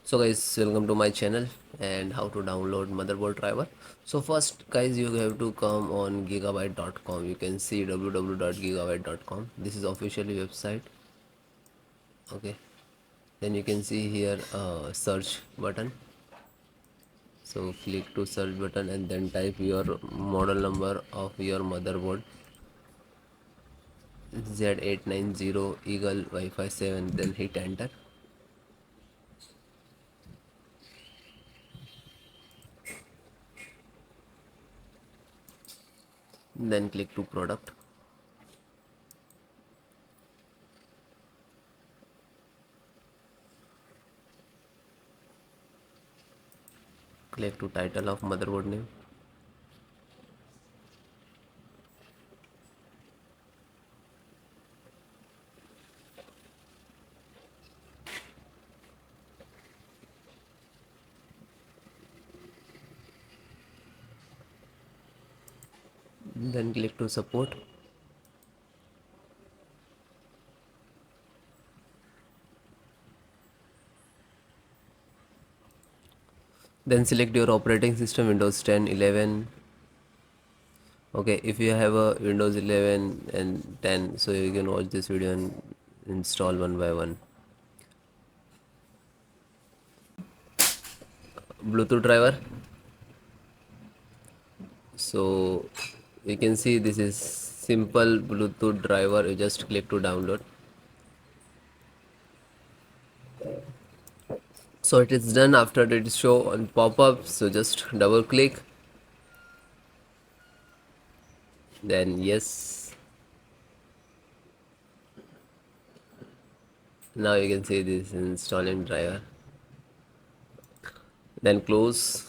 So guys, welcome to my channel and how to download motherboard driver. So first guys, you have to come on gigabyte.com. You can see www.gigabyte.com. This is officially website. Okay, then you can see here search button. So click to search button and then type your model number of your motherboard, Z890 Eagle WIFI7, then hit enter. Then click to product. Click to title of motherboard name. Then click to support. Then select your operating system, Windows 10, 11. Okay, if you have a Windows 11 and 10, so you can watch this video and install one by one. Bluetooth driver. So you can see this is simple Bluetooth driver. You just click to download. So it is done after it show on pop-up. So just double click. Then yes. Now you can see this installing driver. Then close.